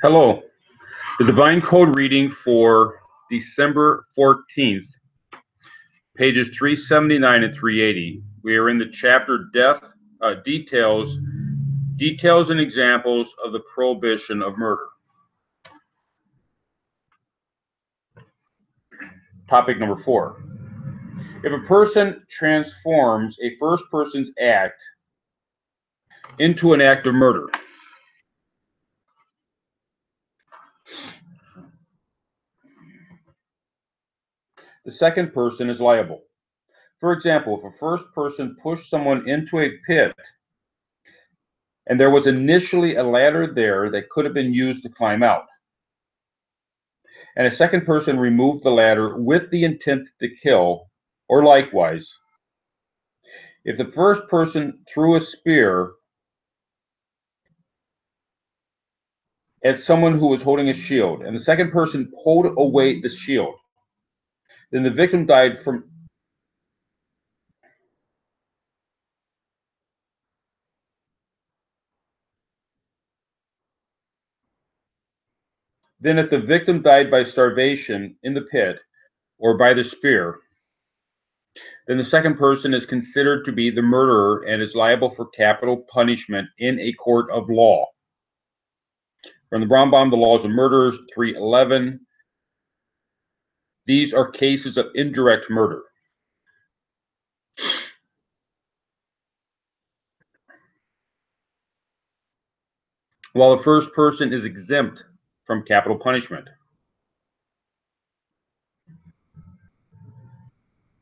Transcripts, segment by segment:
Hello. The Divine Code reading for December 14th, pages 379 and 380. We are in the chapter Death, Details and Examples of the Prohibition of Murder. Topic number 4. If a person transforms a first person's act into an act of murder, the second person is liable. For example, if a first person pushed someone into a pit and there was initially a ladder there that could have been used to climb out, and a second person removed the ladder with the intent to kill, or likewise, if the first person threw a spear at someone who was holding a shield, and the second person pulled away the shield, then the victim died from Then if the victim died by starvation in the pit or by the spear, then the second person is considered to be the murderer and is liable for capital punishment in a court of law. From the Rambam, The Laws of Murders, 311. These are cases of indirect murder. While the first person is exempt from capital punishment.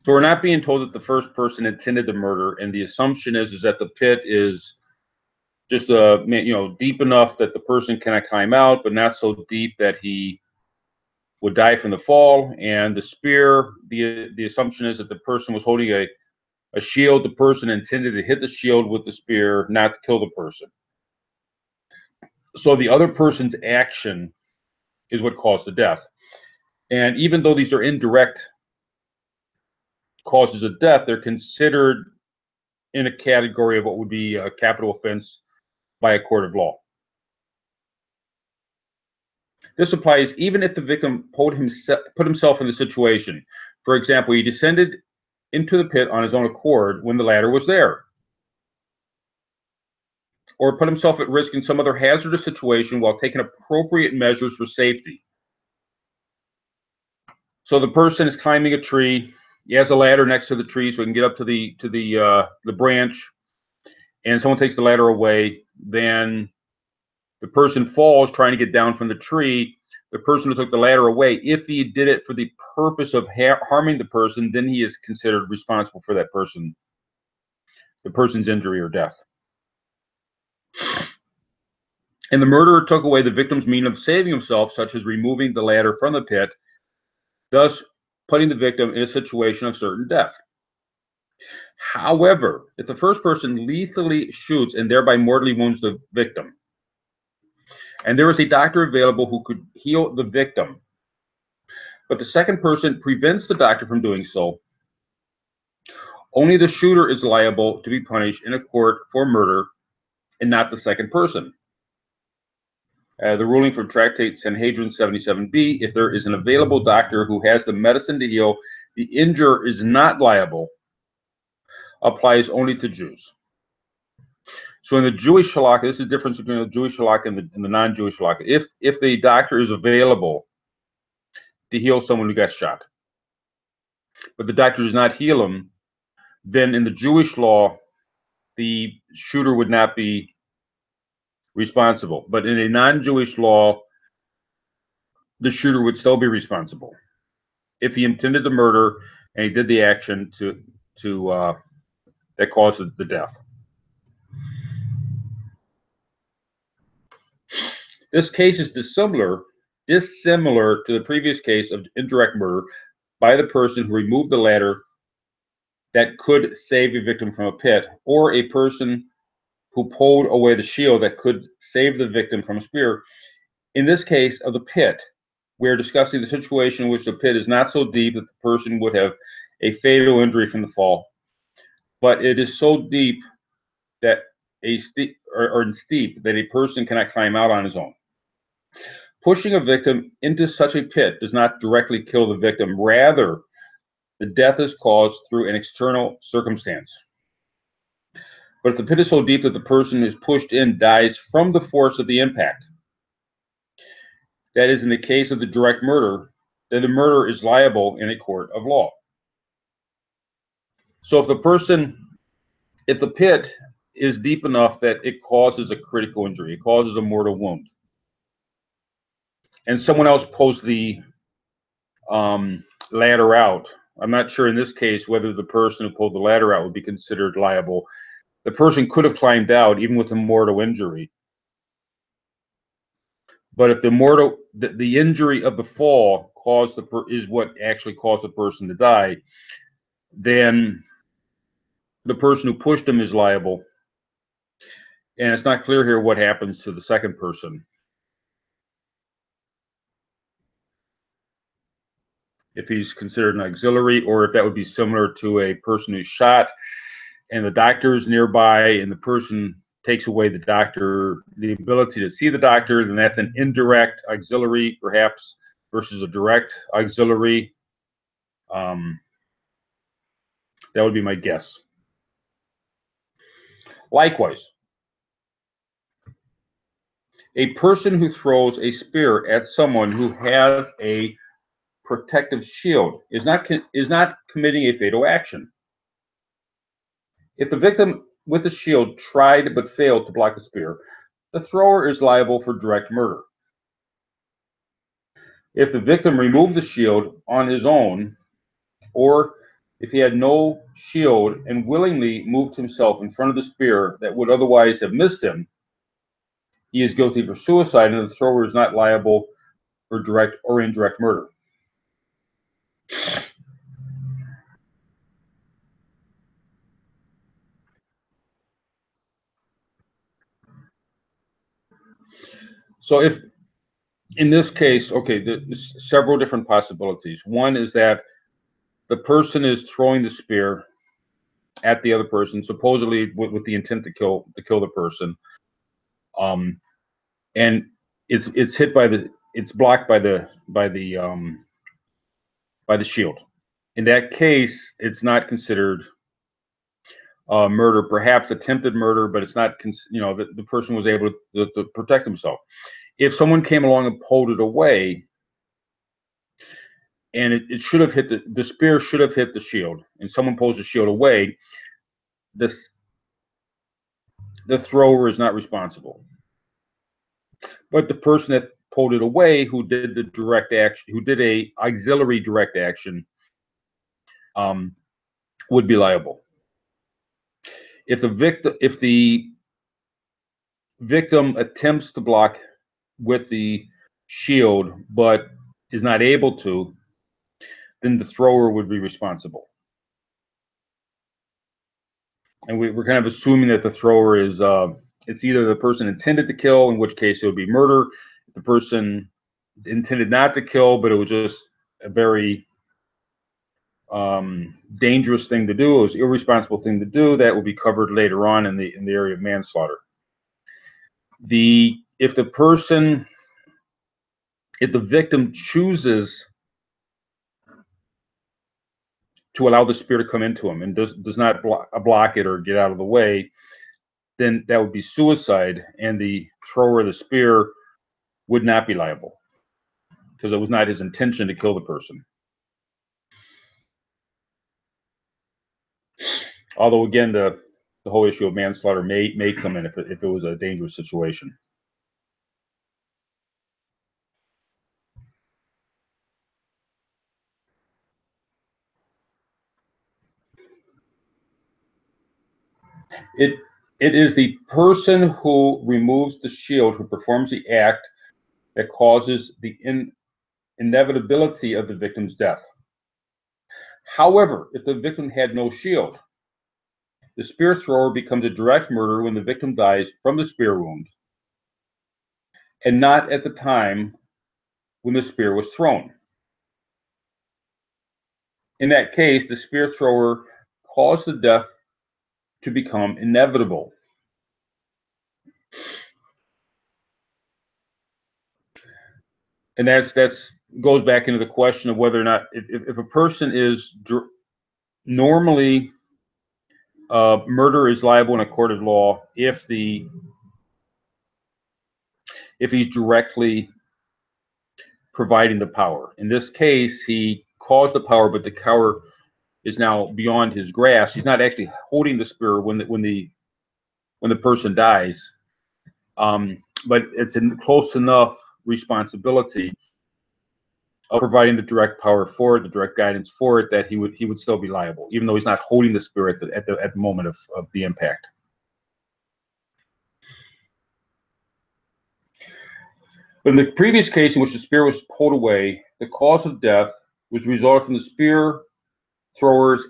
So we're not being told that the first person intended the murder, and the assumption is that the pit is just deep enough that the person cannot climb out, but not so deep that he would die from the fall. And the spear, the assumption is that the person was holding a shield. The person intended to hit the shield with the spear, not to kill the person. So the other person's action is what caused the death. And even though these are indirect causes of death, they're considered in a category of what would be a capital offense by a court of law. This applies even if the victim put himself in the situation. For example, he descended into the pit on his own accord when the ladder was there, or put himself at risk in some other hazardous situation while taking appropriate measures for safety. So the person is climbing a tree. He has a ladder next to the tree so he can get up to the branch, and someone takes the ladder away. Then the person falls trying to get down from the tree. The person who took the ladder away, if he did it for the purpose of harming the person, then he is considered responsible for that person, the person's injury or death. And the murderer took away the victim's means of saving himself, such as removing the ladder from the pit, thus putting the victim in a situation of certain death. However, if the first person lethally shoots and thereby mortally wounds the victim, and there is a doctor available who could heal the victim, but the second person prevents the doctor from doing so, only the shooter is liable to be punished in a court for murder and not the second person. The ruling from Tractate Sanhedrin 77b, if there is an available doctor who has the medicine to heal, the injurer is not liable, applies only to Jews. So in the Jewish halakha, this is the difference between the Jewish halakha and the non-Jewish halakha. If the doctor is available to heal someone who got shot, but the doctor does not heal him, then in the Jewish law, the shooter would not be responsible. But in a non-Jewish law, the shooter would still be responsible if he intended the murder and he did the action that caused the death. This case is dissimilar to the previous case of indirect murder by the person who removed the ladder that could save a victim from a pit, or a person who pulled away the shield that could save the victim from a spear. In this case of the pit, we're discussing the situation in which the pit is not so deep that the person would have a fatal injury from the fall, but it is so deep that steep that a person cannot climb out on his own. Pushing a victim into such a pit does not directly kill the victim. Rather, the death is caused through an external circumstance. But if the pit is so deep that the person who is pushed in dies from the force of the impact, that is, in the case of the direct murder, then the murderer is liable in a court of law. So if the pit is deep enough that it causes a critical injury, it causes a mortal wound, and someone else pulls the ladder out, I'm not sure in this case whether the person who pulled the ladder out would be considered liable. The person could have climbed out even with a mortal injury. But if the injury of the fall is what actually caused the person to die, then the person who pushed him is liable. And it's not clear here what happens to the second person. If he's considered an auxiliary, or if that would be similar to a person who's shot and the doctor is nearby and the person takes away the ability to see the doctor, then that's an indirect auxiliary, perhaps, versus a direct auxiliary. That would be my guess. Likewise, a person who throws a spear at someone who has a protective shield is not committing a fatal action. If the victim with the shield tried but failed to block the spear, the thrower is liable for direct murder. If the victim removed the shield on his own, or if he had no shield and willingly moved himself in front of the spear that would otherwise have missed him, he is guilty for suicide, and the thrower is not liable for direct or indirect murder. So if in this case, okay, there's several different possibilities. One is that the person is throwing the spear at the other person, supposedly with the intent to kill the person, and it's hit it's blocked by the shield. In that case, it's not considered murder, perhaps attempted murder, but it's not, the person was able to protect himself. If someone came along and pulled it away, and it should have hit the spear should have hit the shield, and someone pulls the shield away, the thrower is not responsible. But the person that pulled it away, who did the direct action, who did a auxiliary direct action, would be liable. If the victim attempts to block with the shield but is not able to, then the thrower would be responsible. And we're kind of assuming that the thrower is it's either the person intended to kill, in which case it would be murder. If the person intended not to kill, but it was just a very dangerous thing to do, it was an irresponsible thing to do, that will be covered later on in the area of manslaughter. If the victim chooses to allow the spear to come into him and does not block it or get out of the way, then that would be suicide, and the thrower of the spear would not be liable because it was not his intention to kill the person. Although, again, the whole issue of manslaughter may come in if it was a dangerous situation. It is the person who removes the shield who performs the act that causes the inevitability of the victim's death. However, if the victim had no shield, the spear thrower becomes a direct murderer when the victim dies from the spear wound, and not at the time when the spear was thrown. In that case, the spear thrower caused the death to become inevitable. And that's goes back into the question of whether or not if a person is normally murder is liable in a court of law if he's directly providing the power. In this case, he caused the power, but the power is now beyond his grasp. He's not actually holding the spear when the person dies, but it's a close enough responsibility of providing the direct power for it, the direct guidance for it, that he would still be liable, even though he's not holding the spear at the moment of the impact. But in the previous case in which the spear was pulled away, the cause of death was resulted from the spear thrower's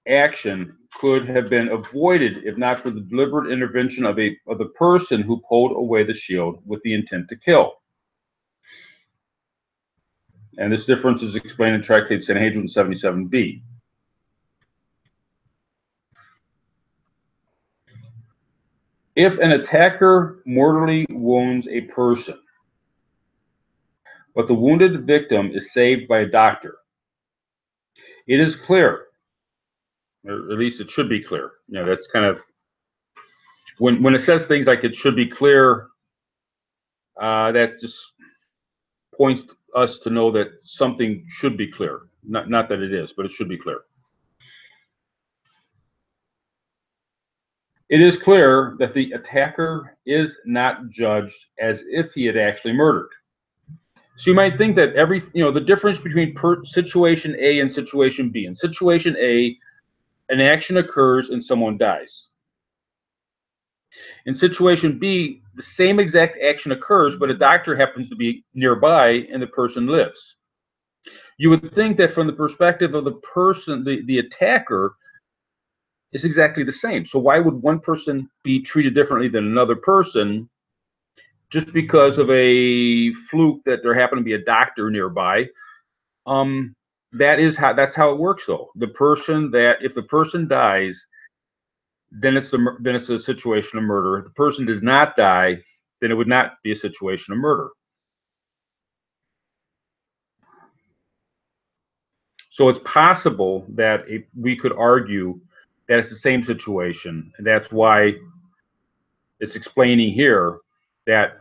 action could have been avoided if not for the deliberate intervention of the person who pulled away the shield with the intent to kill. And this difference is explained in Tractate Sanhedrin 77b. If an attacker mortally wounds a person, but the wounded victim is saved by a doctor, it is clear, or at least it should be clear. You know, that's kind of when it says things like it should be clear, that just points us to know that something should be clear. Not that it is, but it should be clear. It is clear that the attacker is not judged as if he had actually murdered. So you might think that the difference between situation A and situation B. In situation A, an action occurs and someone dies. In situation B, the same exact action occurs, but a doctor happens to be nearby and the person lives. You would think that from the perspective of the person, the attacker, is exactly the same. So why would one person be treated differently than another person just because of a fluke that there happened to be a doctor nearby? That's how it works, though. If the person dies, then it's a situation of murder. If the person does not die, then it would not be a situation of murder. So it's possible that we could argue that it's the same situation, and that's why it's explaining here that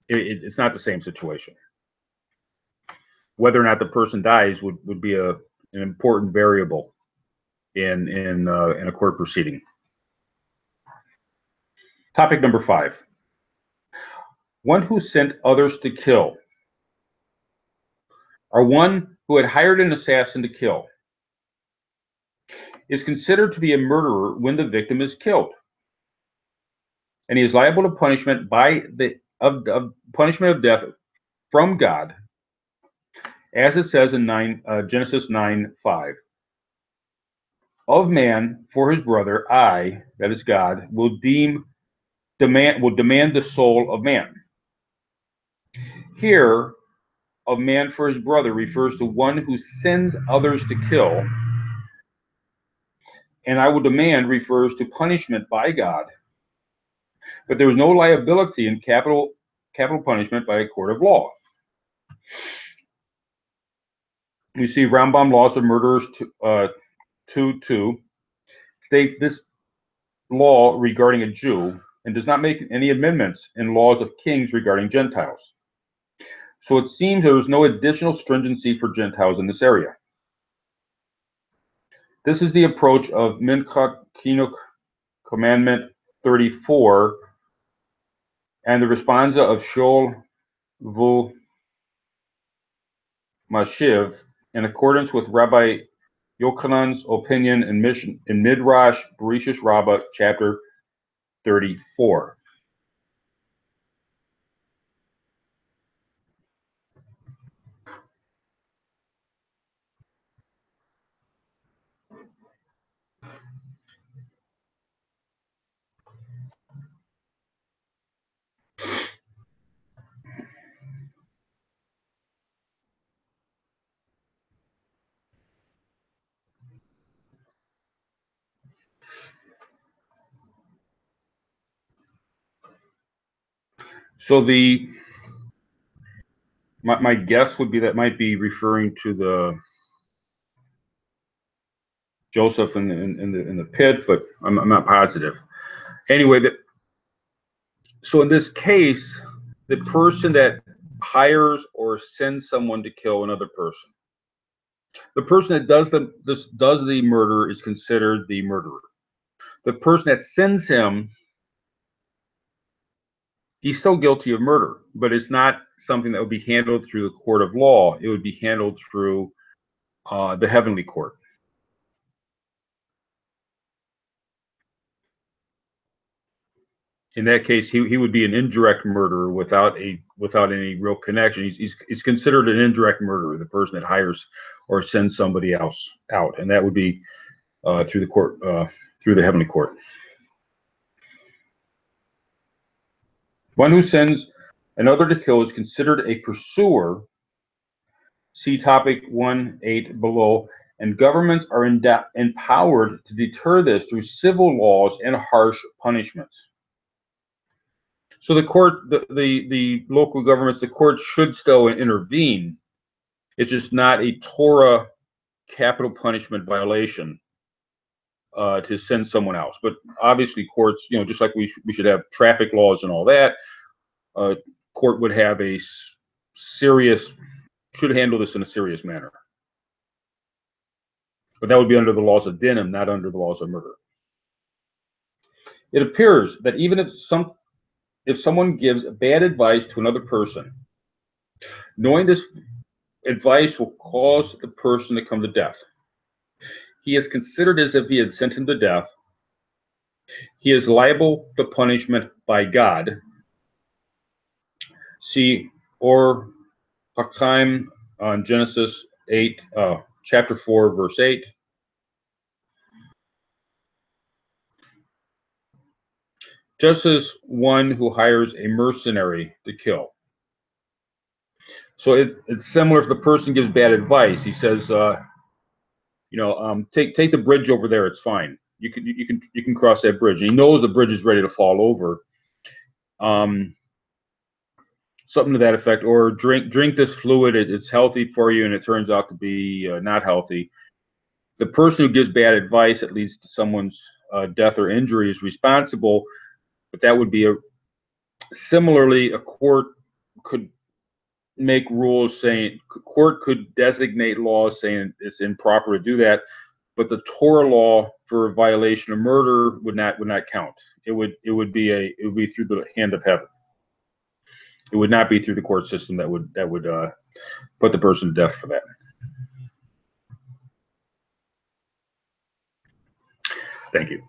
it's not the same situation. Whether or not the person dies would be an important variable in a court proceeding. Topic number 5. One who sent others to kill, or one who had hired an assassin to kill, is considered to be a murderer when the victim is killed, and he is liable to punishment punishment of death from God, as it says in Genesis 9:5. Of man for his brother, I, that is God, will demand the soul of man. Here, of man for his brother refers to one who sends others to kill, and I will demand refers to punishment by God. But there is no liability in capital punishment by a court of law. You see, Rambam Laws of Murderers 2:2 states this law regarding a Jew and does not make any amendments in laws of kings regarding Gentiles. So it seems there is no additional stringency for Gentiles in this area. This is the approach of Minchot Chinuch Commandment 34 and the responsa of Shol Vu Mashiv in accordance with Rabbi Yochanan's opinion in Midrash Bereshis Rabbah, chapter 34. So the My guess would be that might be referring to the Joseph in the pit, but I'm not positive. Anyway, so in this case, the person that hires or sends someone to kill another person, the person that does the murder is considered the murderer. The person that sends him, he's still guilty of murder, but it's not something that would be handled through the court of law. It would be handled through the heavenly court. In that case, he would be an indirect murderer without any real connection. He's considered an indirect murderer, the person that hires or sends somebody else out, and that would be through the court, through the heavenly court. One who sends another to kill is considered a pursuer. See topic 1.8 below. And governments are empowered to deter this through civil laws and harsh punishments. So the court, the local governments, the court should still intervene. It's just not a Torah capital punishment violation to send someone else. But obviously, courts, just like we should have traffic laws and all that, court would have a should handle this in a serious manner. But that would be under the laws of dinam, not under the laws of murder. It appears that even if someone gives bad advice to another person, knowing this advice will cause the person to come to death, he is considered as if he had sent him to death. He is liable to punishment by God. See, or Hakam on Genesis 8, chapter 4, verse 8. Just as one who hires a mercenary to kill. So it's similar if the person gives bad advice. He says, take the bridge over there. It's fine. You can cross that bridge. And he knows the bridge is ready to fall over. Something to that effect. Or drink this fluid. It's healthy for you, and it turns out to be not healthy. The person who gives bad advice that leads to someone's death or injury is responsible. But that would be similarly, a court could make rules saying, court could designate laws saying it's improper to do that, but the Torah law for a violation of murder would not count. It would be through the hand of heaven. It would not be through the court system that would put the person to death for that. Thank you.